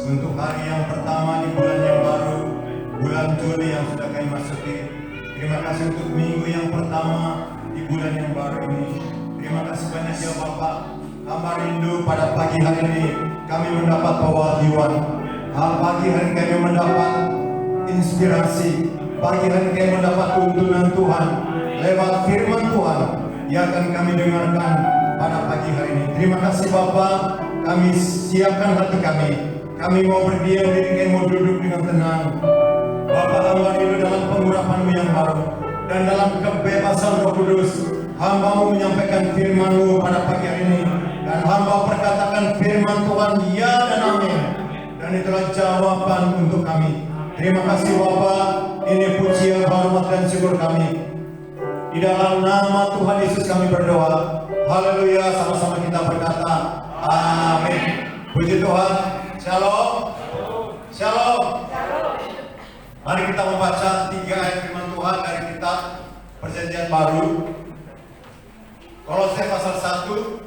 untuk hari yang pertama di bulan yang baru, bulan Juli yang sudah kami masuki. Terima kasih untuk minggu yang pertama di bulan yang baru ini. Terima kasih banyak ya Bapak. Hamba rindu pada pagi hari ini kami mendapat pewahyuan. Pagi hari ini kami mendapat inspirasi. Pagi hari ini kami mendapat tuntunan Tuhan lewat firman Tuhan yang akan kami dengarkan pada pagi hari ini. Terima kasih Bapak. Kami siapkan hati kami. Kami mau berdiam diri, kami mau duduk dengan tenang. Bapak, hamba rindu dalam pengurapan-Mu yang baru dan dalam kebebasan Roh Kudus. Hamba-Mu menyampaikan firman-Mu pada pagi hari ini, dan hamba perkatakan firman Tuhan ya dan amin. Dan itulah jawaban untuk kami. Terima kasih Bapak. Ini pujian, hormat dan syukur kami. Di dalam nama Tuhan Yesus kami berdoa. Haleluya. Sama-sama kita berkata amin. Puji Tuhan. Shalom. Shalom. Mari kita membaca 3 ayat firman Tuhan dari kitab Perjanjian Baru. Kolose pasal 1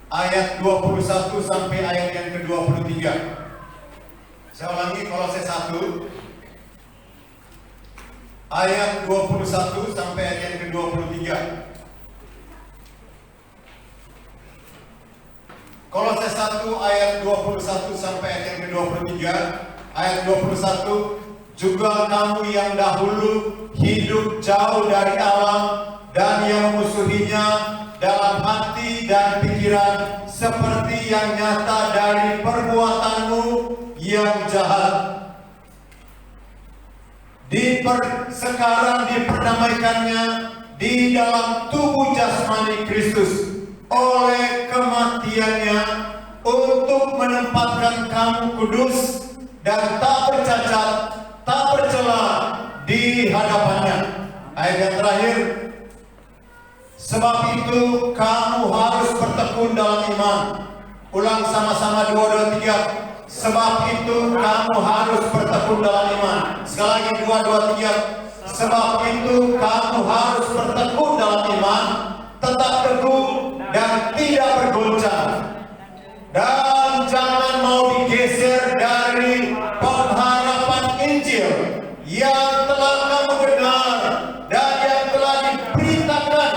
ayat 21 sampai ayat yang ke-23. Saya ulangi, Kolose 1 ayat 21 sampai ayat yang ke-23. Kolose 1 ayat 21 sampai ayat yang ke-23. Ayat 21, juga kamu yang dahulu hidup jauh dari Allah dan yang memusuhinya dalam hati dan pikiran, seperti yang nyata dari perbuatanmu yang jahat. Sekarang diperdamaikannya di dalam tubuh jasmani Kristus oleh kematiannya, untuk menempatkan kamu kudus dan tak bercacat, tak bercela di hadapannya. Ayat yang terakhir, sebab itu kamu harus bertekun dalam iman. Ulang sama-sama 2, 2, 3. Sebab itu kamu harus bertekun dalam iman. Sekali lagi 2, 2, 3. Sebab itu kamu harus bertekun dalam iman, tetap teguh dan tidak bergoncang. Dan jangan mau digeser dari pengharapan Injil yang telah kamu dengar dan yang telah diberitakan,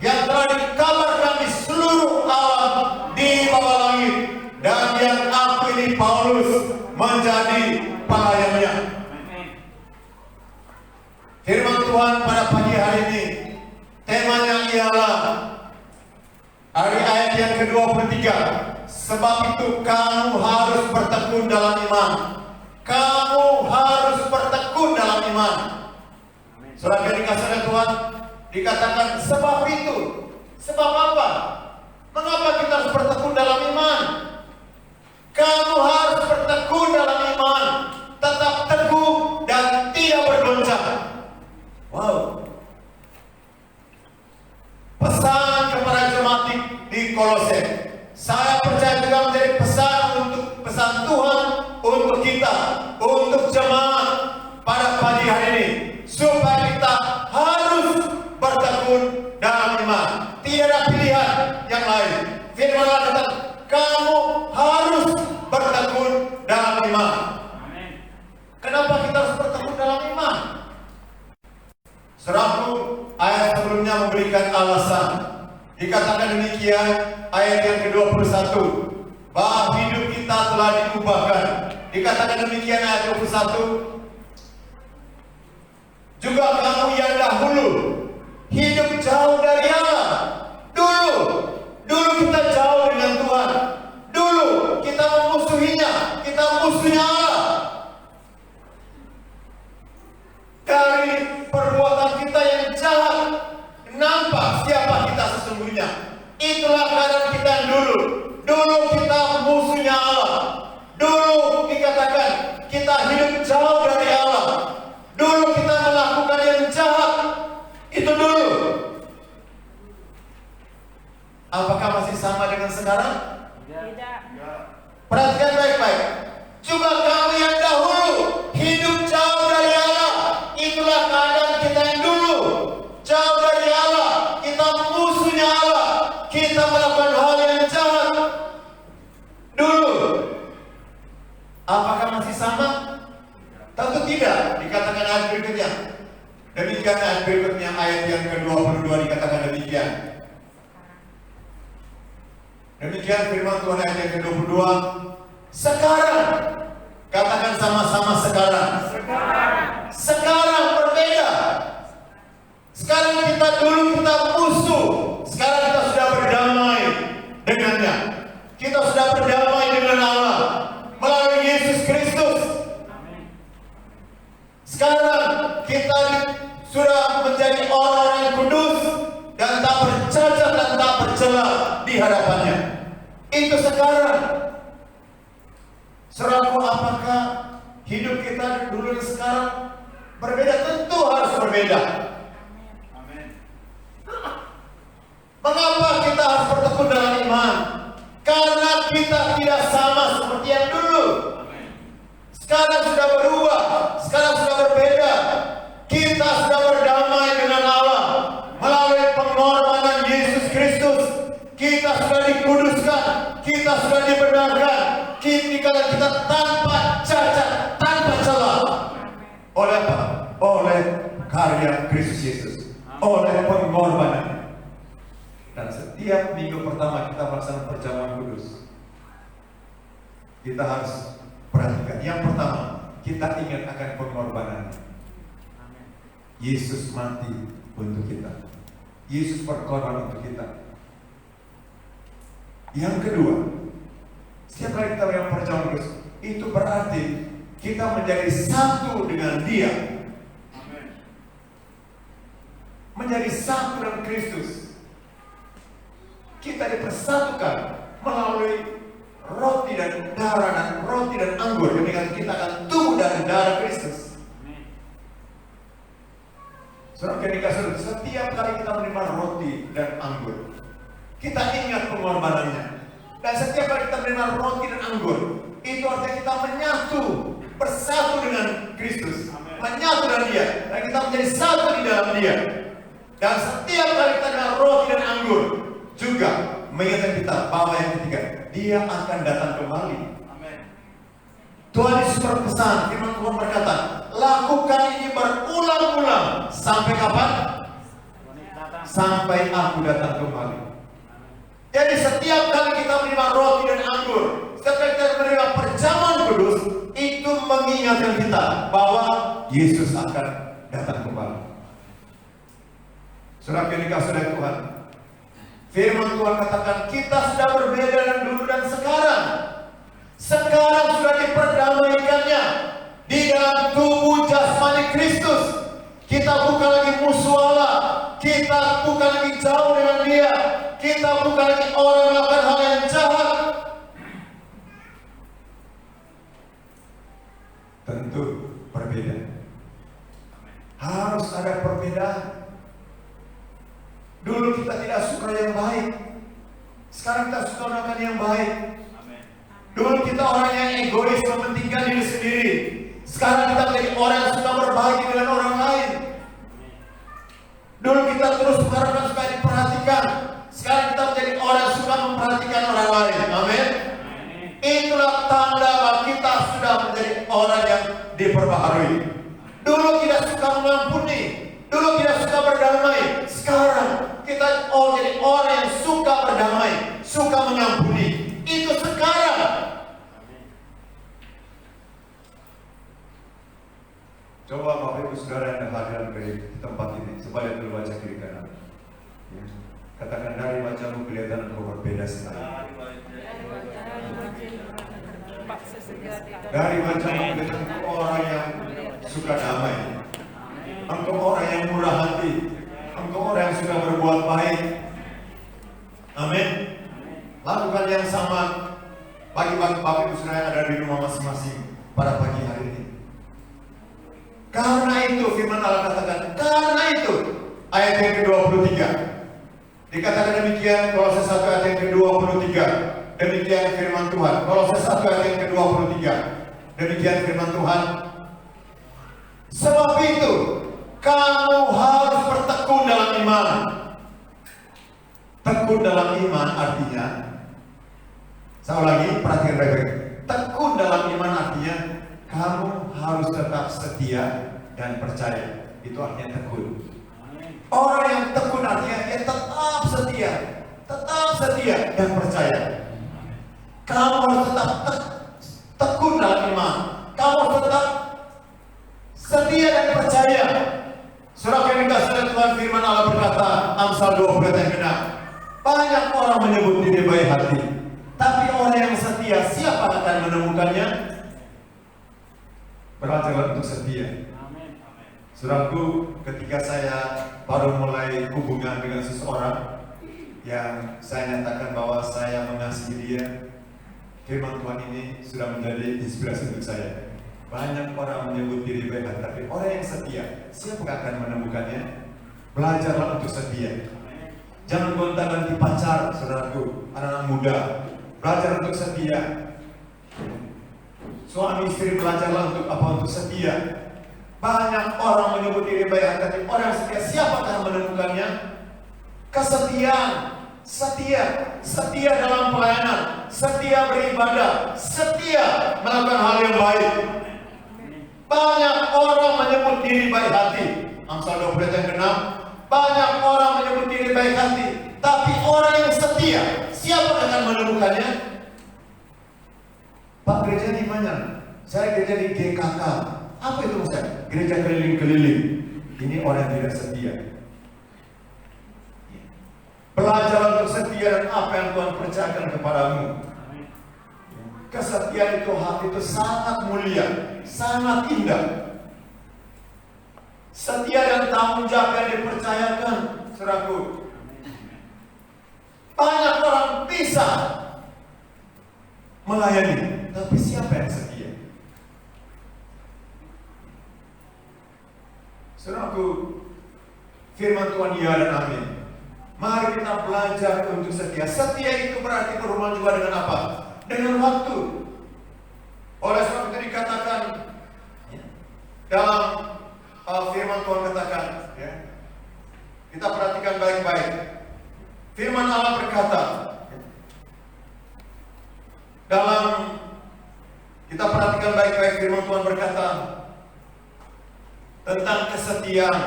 yang telah dikabarkan di seluruh alam di bawah langit, dan yang aku ini Paulus menjadi pelayannya. Firman Tuhan pada pagi hari ini temanya ialah dari ayat yang ke-23. Sebab itu kamu harus bertekun dalam iman. Kamu harus bertekun dalam iman. Saudara dikasih Tuhan, dikatakan sebab itu. Sebab apa? Mengapa kita harus bertekun dalam iman? Kamu harus bertekun dalam iman, tetap teguh dan tidak bergoncang. Wow. Pesan kepada jemaat di Kolose, saya percaya juga menjadi pesan Tuhan untuk kita, untuk jemaat pada pagi hari ini, supaya kita harus bertekun dalam iman. Tidak ada pilihan yang lain. Firman Allah kata, kamu harus bertekun dalam iman. Kenapa kita harus bertekun dalam iman? Saudaraku, ayat sebelumnya memberikan alasan. Dikatakan demikian, ayat yang ke-21, bahwa hidup kita telah diubahkan. Dikatakan demikian ayat 21, juga kamu yang dahulu hidup jauh dari Allah. Dulu kita jauh dengan Tuhan. Dulu kita memusuhinya, kita musuhnya Allah. Dari perbuatan kita yang jahat, nampak siapa kita sesungguhnya. Itulah keadaan kita yang dulu. Dulu kita musuhnya Allah. Dulu dikatakan kita hidup jauh dari Allah. Dulu kita melakukan yang jahat. Itu dulu. Apakah masih sama dengan sekarang? Tidak. Perhatikan baik-baik. Juga kamu yang dahulu hidup jauh dari Allah. Itulah keadaan kita yang dulu. Jauh dari Allah. Kita musuhnya Allah. Kita melakukan hal yang jahat. Dulu. Apakah masih sama? Tentu tidak. Dikatakan ayat berikutnya. Demikian ayat berikutnya, ayat yang ke-22 dikatakan demikian. Demikian firman Tuhan ayat yang ke-22. Sekarang, katakan sama-sama sekarang. Sekarang berbeda. Sekarang dulu kita musuh. Sekarang kita sudah berdamai dengannya. Kita sudah berdamai dengan Allah melalui Yesus Kristus. Sekarang kita sudah menjadi orang-orang yang kudus dan tak bercacat dan tak bercela di hadapannya. Itu sekarang. Saudaraku, apakah hidup kita dulu dan sekarang berbeda? Tentu harus berbeda. Mengapa kita harus bertekun dalam iman? Karena kita tidak sama seperti yang dulu. Sekarang sudah berubah, sekarang sudah berbeda. Kita sudah berdamai dengan Allah melalui pengorbanan Yesus Kristus. Kita sudah dikuduskan, kita sudah dibenarkan. Kita tanpa cacat, tanpa celah. Oleh apa? Oleh karya Kristus Yesus, oleh pengorbanan. Dan setiap minggu pertama kita melaksanakan perjamuan kudus, kita harus perhatikan. Yang pertama, kita ingat akan pengorbanan. Yesus mati untuk kita. Yesus berkorban untuk kita. Yang kedua, setiap kali kita yang perjamuan kudus, itu berarti kita menjadi satu dengan Dia. Menjadi satu dengan Kristus. Kita dipersatukan melalui roti dan darah dan roti dan anggur. Demikian kita akan tubuh dari darah Kristus. Saudara, ketika setiap kali kita menerima roti dan anggur, kita ingat pengorbanannya. Dan setiap kali kita menerima roti dan anggur, itu artinya kita menyatu, bersatu dengan Kristus, menyatu dengan Dia, dan kita menjadi satu di dalam Dia. Dan setiap kali kita menerima roti dan anggur, juga mengingatkan kita bahwa yang ketiga, Dia akan datang kembali. Amin. Tuhan Yesus berpesan, firman Tuhan berkata, lakukan ini berulang-ulang. Sampai kapan? Sampai aku datang kembali. Jadi setiap kali kita menerima roti dan anggur, setiap kali kita menerima perjamuan kudus, itu mengingatkan kita bahwa Yesus akan datang kembali. Saudara yang dikasihi oleh Tuhan, firman Tuhan katakan kita sudah berbeda dengan dulu dan sekarang. Sekarang sudah diperdamaikannya di dalam tubuh jasmani Kristus. Kita bukan lagi musuh Allah. Kita bukan lagi jauh dengan Dia. Kita bukan lagi orang yang melakukan hal yang jahat. Tentu berbeda. Harus ada perbedaan. Dulu kita tidak suka yang baik. Sekarang kita suka melakukan yang baik. Dulu kita orang yang egois, mementingkan diri sendiri. Sekarang kita menjadi orang yang suka berbagi dengan orang lain. Dulu kita terus mengharapkan supaya diperhatikan. Sekarang kita menjadi orang yang suka memperhatikan orang lain. Amin. Itulah tanda bahwa kita sudah menjadi orang yang diperbaharui. Dulu tidak suka mengampuni. Dulu tidak suka berdamai. Sekarang kita jadi orang yang suka berdamai, suka mengampuni. Itu sekarang. Coba Bapak Ibu Saudara yang hadir di tempat ini, sebaliknya dulu baca kiri kanan. Ya. Katakan dari wajahmu kelihatan engkau berbeda sekali. Dari wajahmu kelihatan engkau orang yang suka damai. Engkau orang yang murah hati. Engkau orang yang suka berbuat baik. Amin. Lakukan yang sama bagi Bapak Ibu Saudara yang ada di rumah masing-masing pada pagi hari ini. Karena itu firman Allah katakan, karena itu ayat yang ke-23 dikatakan demikian. Kolose 1 ayat yang ke-23 demikian firman Tuhan. Kolose 1 ayat yang ke-23 demikian firman Tuhan. Sebab itu kamu harus bertekun dalam iman. Tekun dalam iman artinya, saya ulangi, perhatikan baik-baik. Tekun dalam iman artinya kamu harus tetap setia dan percaya. Itu artinya tekun. Orang yang tekun artinya tetap setia dan percaya. Kamu harus tetap tekun dalam iman. Kamu harus tetap setia dan percaya. Surah yang dikasih Tuhan, firman Allah berkata, Amsal 20 ayat 6. Banyak orang menyebut diri baik hati, tapi orang yang setia, siapa akan menemukannya? Belajarlah untuk setia. Saudaraku, ketika saya baru mulai hubungan dengan seseorang yang saya nyatakan bahwa saya mengasihi dia, firman Tuhan ini sudah menjadi inspirasi untuk saya. Banyak orang menyebut diri baik hati, tapi orang yang setia, siapa akan menemukannya? Belajarlah untuk setia. Jangan gonta-ganti pacar, saudaraku, anak-anak muda. Belajar untuk setia. Suami istri belajarlah untuk apa? Untuk setia. Banyak orang menyebut diri baik hati, tapi orang yang setia, siapa akan menemukannya? Kesetiaan. Setia dalam pelayanan, setia beribadah, setia melakukan hal yang baik. Banyak orang menyebut diri baik hati. Amsal 20 ayat 6. Banyak orang menyebut diri baik hati, tapi orang yang setia, siapa akan menemukannya? Pak, gereja di mana? Saya gereja di GKK. Apa itu maksudnya? Gereja keliling-keliling. Ini orang yang tidak setia. Belajar untuk setia dan apa yang Tuhan percayakan kepadamu. Kesetiaan itu, hal itu sangat mulia, sangat indah. Setia dan tanggung jawab yang dipercayakan, saudaraku. Banyak orang bisa melayani, tapi siapa yang setia? Saudaraku, firman Tuhan ya dan amin. Mari kita belajar untuk setia. Setia itu berarti berhubungan juga dengan apa? Dengan waktu. Oleh sebab itu dikatakan dalam firman Tuhan katakan, ya, kita perhatikan baik-baik. Firman Allah berkata, dalam kita perhatikan baik-baik, firman Tuhan berkata tentang kesetiaan.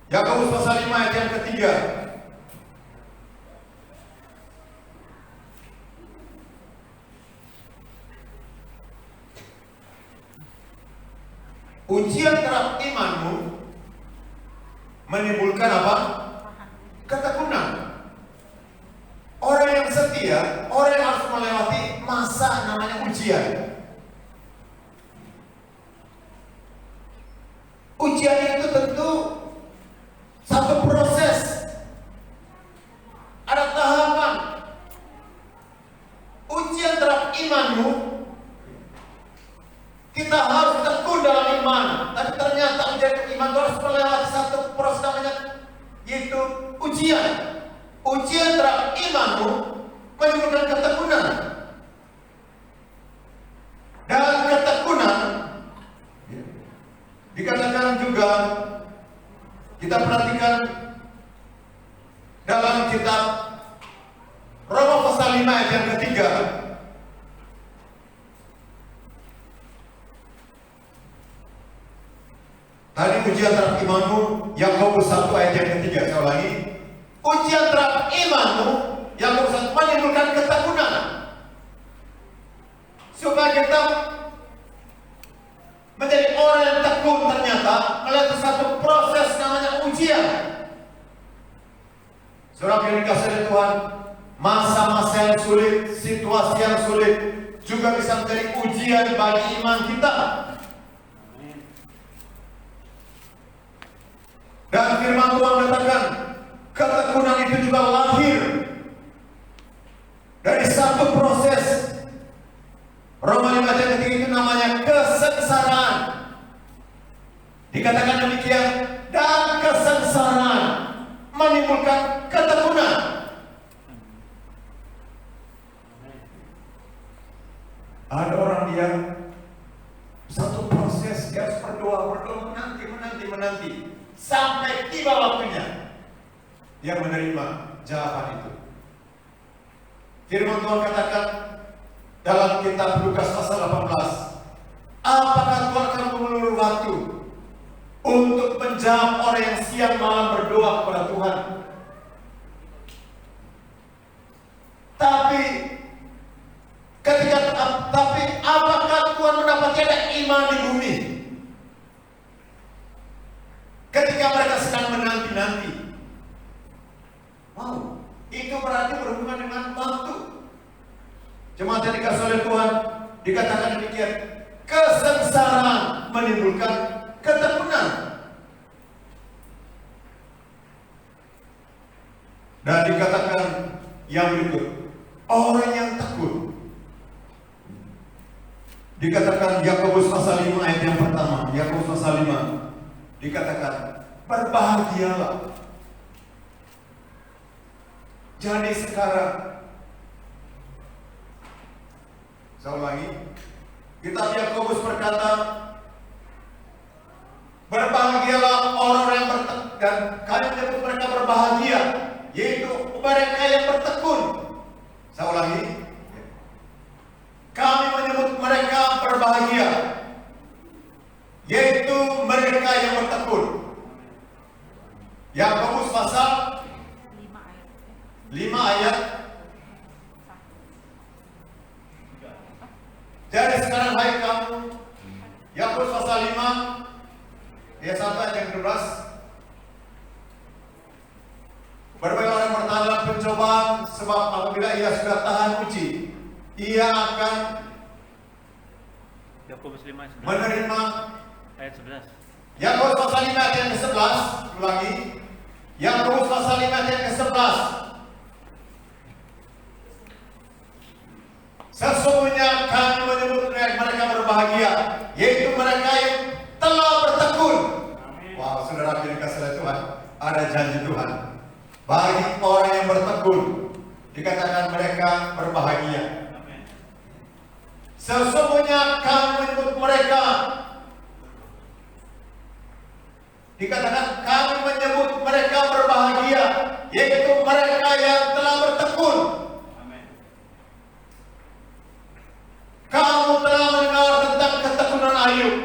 Yakobus pasal 5 ayat yang ketiga. Ujian terhadap imanmu menimbulkan apa? Ketekunan. Orang yang setia, orang yang harus melewati masa namanya ujian. Ujian itu tentu satu proses, ada tahapan. Ujian terhadap imanmu, kita harus tekun dalam iman, tapi ternyata menjadi iman harus melewati satu proses namanya, yaitu ujian. Ujian terhadap imanmu menimbulkan ketekunan, dan ketekunan dikatakan juga. Kita perhatikan dalam kitab Roma pasal 5 ayat yang ketiga. Tadi ujian terhadap imanmu, Yakobus 1 ayat yang ketiga. Saya ulangi. Ujian terhadap imanmu, Yakobus 1, menimbulkan ketekunan. Supaya kita menjadi orang yang tekun, ternyata melihat satu proses namanya ujian. Saudara yang dikasihi Tuhan, masa-masa yang sulit, situasi yang sulit juga bisa menjadi ujian bagi iman kita. Dan firman Tuhan katakan, ketekunan itu juga lahir dari satu proses. Roma 5 ayat ketiga itu namanya kesengsaraan. Dikatakan demikian, dan kesengsaraan menimbulkan ketekunan. Ada orang yang satu proses, dia harus berdoa, menanti sampai tiba waktunya dia menerima jawaban itu. Firman Tuhan katakan, dalam kitab Lukas pasal 18. Apakah Tuhan akan mengulur waktu untuk menjawab orang yang siang malam berdoa kepada Tuhan? Tapi apakah Tuhan mendapati ada iman di bumi ketika mereka sedang menanti-nanti? Wow, itu berarti berhubungan dengan waktu. Jemaat yang dikasihi oleh Tuhan, dikatakan demikian, kesengsaraan menimbulkan ketekunan. Dan dikatakan yang berikut, orang yang tekun. Dikatakan Yakobus pasal 5 ayat yang pertama, Yakobus pasal 5, dikatakan berbahagialah. Jadi sekarang, saya ulangi, kitab Yakobus berkata, berbahagialah orang yang bertekun, dan kami menyebut mereka berbahagia, yaitu mereka yang bertekun. Saya ulangi, kami menyebut mereka berbahagia, yaitu mereka yang bertekun. Yakobus pasal 5 ayat. Jadi sekarang hai kamu, Yakobus pasal 5 ayat 1 ayat yang 12. Berbagai orang bertahan dalam pencobaan, sebab apabila ia sudah tahan uji, ia akan Yakobus 5 ayat 11. menerima. Ayat 11. Yakobus pasal 5 ayat yang ke-11. Ulangi, Yakobus pasal 5 ayat yang ke-11. Sesungguhnya kami menyebut mereka berbahagia, yaitu mereka yang telah bertekun. Wow, saudara yang dikasihi oleh Tuhan, ada janji Tuhan bagi orang yang bertekun. Dikatakan mereka berbahagia. Sesungguhnya kami menyebut mereka, dikatakan kami menyebut mereka berbahagia, yaitu mereka yang telah bertekun. Kamu telah mendengar tentang ketekunan Ayub,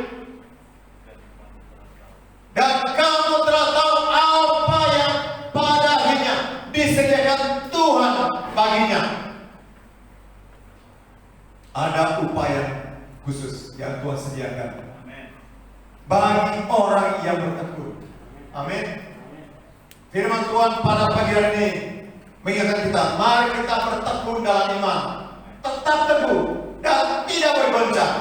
dan kamu telah tahu apa yang pada akhirnya disediakan Tuhan baginya. Ada upaya khusus yang Tuhan sediakan bagi orang yang bertekun. Amin. Firman Tuhan pada pagi hari ini mengingatkan kita, mari kita bertekun dalam iman, tetap teguh dan tidak bergoncang.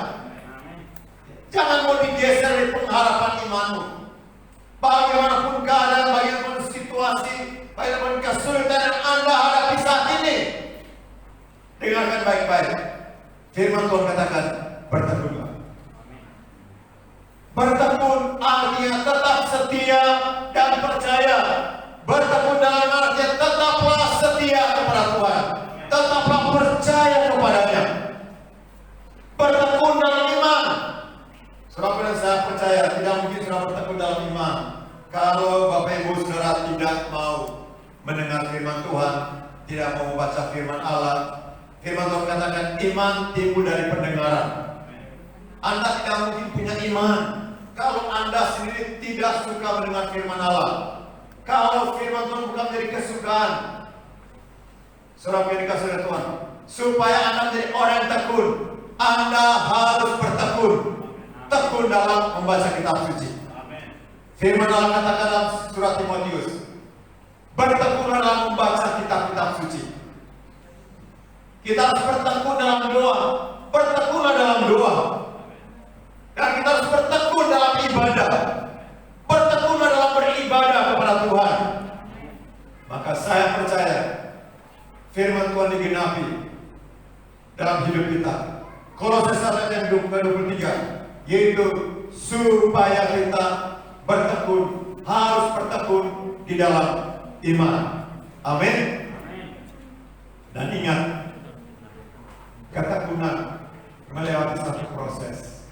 Jangan mau digeser dari pengharapan imanmu. Bagaimanapun keadaan, bagaimanapun situasi, bagaimanapun kesulitan yang Anda hadapi saat ini, dengarkan baik-baik. Firman Tuhan katakan, bertekunlah. Bertekun artinya tetap setia dan percaya. Bertekun dalam artinya tetaplah setia kepada Tuhan, tetaplah percaya kepadanya. Bertekun dalam iman. Sebab saya percaya tidak mungkin saudara bertekun dalam iman kalau Bapak Ibu saudara tidak mau mendengar firman Tuhan, tidak mau membaca firman Allah. Firman Tuhan katakan iman timbul dari pendengaran. Anda tidak mungkin punya iman kalau Anda sendiri tidak suka mendengar firman Allah. Kalau firman Tuhan bukan menjadi kesukaan, saudara yang dikasihi oleh Tuhan, supaya Anda menjadi orang yang tekun, Anda harus bertekun. Tekun dalam membaca kitab suci. Firman Allah katakan dalam surat Timotius, bertekunlah dalam membaca kitab-kitab suci. Kita harus bertekun dalam doa, bertekunlah dalam doa. Dan kita harus bertekun dalam ibadah, bertekunlah dalam beribadah kepada Tuhan. Maka saya percaya firman Tuhan digenapi dalam hidup kita. Kolose 1 ayat 23, yaitu supaya kita bertekun, harus bertekun di dalam iman. Amin. Dan ingat, ketekunan melewati satu proses,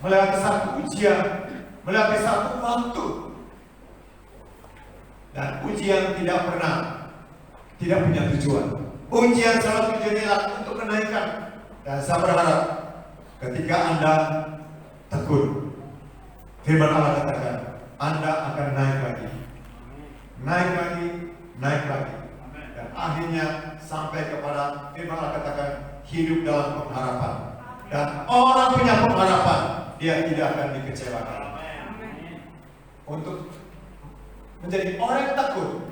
melewati satu ujian, melewati satu waktu. Dan ujian tidak pernah tidak punya tujuan. Ujian selalu tujuannya adalah untuk kenaikan. Dan saya berharap ketika Anda tekun, firman Allah katakan, Anda akan naik lagi. Naik lagi, naik lagi. Dan akhirnya sampai kepada firman Allah katakan, hidup dalam pengharapan. Dan orang punya pengharapan, dia tidak akan dikecewakan. Untuk menjadi orang yang takut,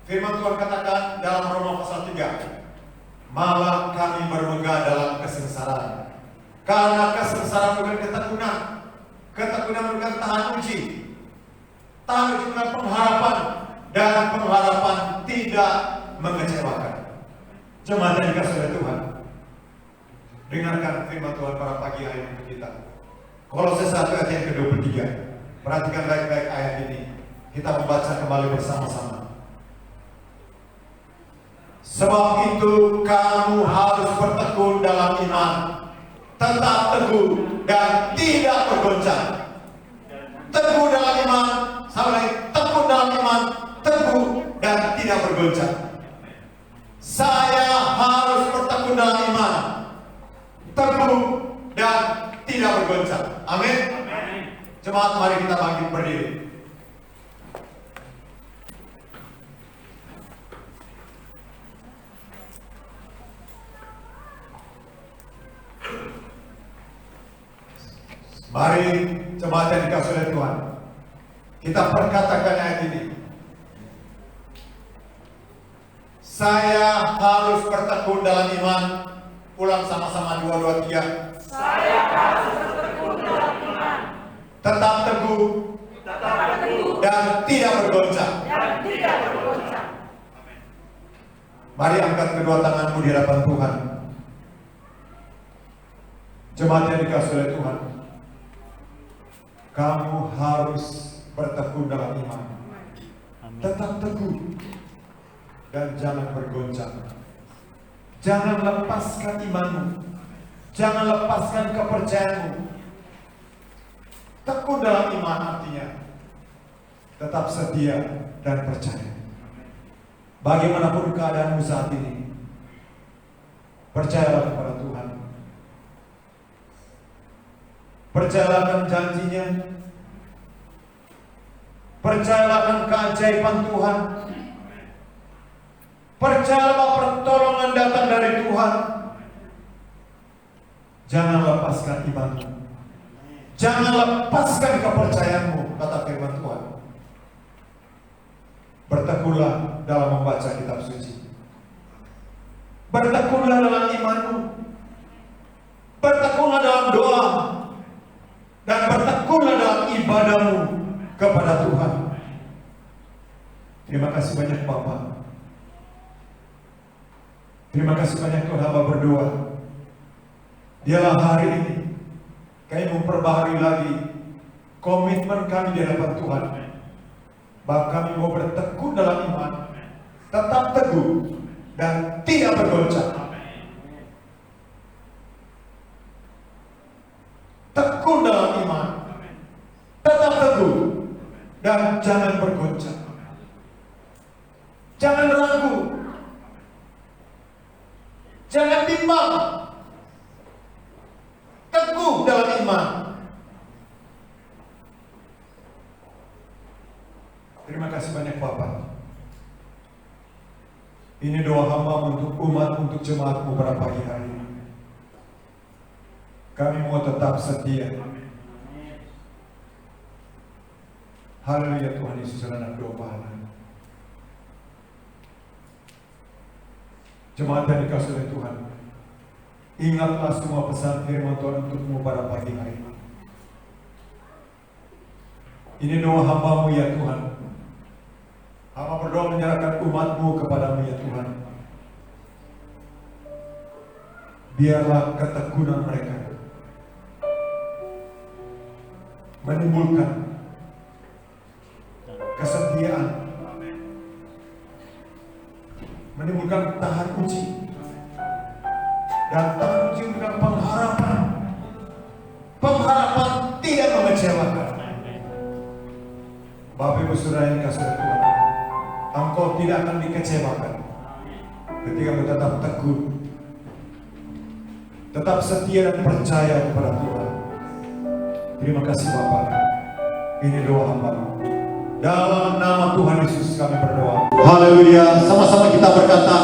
firman Tuhan katakan dalam Roma pasal 3, malah kami bermegah dalam kesengsaraan. Karena kesengsaraan bukan ketakutan. Ketakutan bukan tahan uji. Tahan uji bukan pengharapan. Dan pengharapan tidak mengecewakan. Jemaat yang dikasihi oleh Tuhan, dengarkan firman Tuhan pada pagi hari untuk kita. Kolose 1 ayat yang ke-23. Perhatikan baik-baik ayat ini. Kita membaca kembali bersama-sama. Sebab itu kamu harus bertekun dalam iman, tetap teguh dan tidak bergoncang. Teguh dalam iman, tekun dalam iman, teguh dan tidak bergoncang. Saya harus bertekun dalam iman, teguh dan tidak bergoncang. Amin. Jemaat, mari kita bangkit berdiri. Mari jemaat yang dikasihi oleh Tuhan, kita perkatakan ayat ini. Saya harus bertekun dalam iman. Ulang sama-sama 2, 2, 3. Saya harus bertekun dalam iman, Tetap teguh dan tidak bergoncang. Mari angkat kedua tanganmu di hadapan Tuhan. Jemaat yang dikasihi oleh Tuhan, kamu harus bertekun dalam iman. Tetap teguh dan jangan bergoncang. Jangan lepaskan imanmu. Jangan lepaskan kepercayaanmu. Tekun dalam iman artinya tetap setia dan percaya. Bagaimanapun keadaanmu saat ini, percayalah kepada Tuhan. Percayalah akan janjinya. Percayalah akan keajaiban Tuhan. Percayalah pertolongan datang dari Tuhan. Jangan lepaskan imanmu. Jangan lepaskan kepercayaanmu, kata firman Tuhan. Bertekunlah dalam membaca kitab suci. Bertekunlah dalam imanmu. Bertekunlah dalam doa. Dan bertekunlah dalam ibadahmu kepada Tuhan. Terima kasih banyak Bapak. Terima kasih banyak Tuhan, hamba berdoa. Dialah hari ini kami memperbaharui lagi komitmen kami di hadapan Tuhan. Bahwa kami mau bertekun dalam iman, tetap teguh dan tidak bergoncang. Tekun dalam iman, tetap teguh dan jangan bergoncang. Jangan ragu, jangan bimbang, teguh dalam iman. Terima kasih banyak Bapak. Ini doa hamba untuk umat, untuk jemaatmu pada pagi hari ini. Kami mau tetap setia. Haleluya, Tuhan Yesus adalah doa pahala. Jemaat yang dikasihi oleh Tuhan, ingatlah semua pesan firman Tuhan untukmu pada pagi hari ini. Ini doa hambamu ya Tuhan. Hamba berdoa menyerahkan umatmu kepadamu ya Tuhan. Biarlah ketekunan mereka menimbulkan kesetiaan, menimbulkan tahan uji, dan tahan uji dengan pengharapan. Pengharapan tidak mengecewakan. Bapak Ibu Saudara yang dikasihi Tuhan, engkau tidak akan dikecewakan ketika engkau tetap teguh Tetap setia dan percaya kepada Tuhan. Terima kasih Bapak. Ini doa hamba. Dalam nama Tuhan Yesus kami berdoa. Haleluya. Sama-sama kita berkata,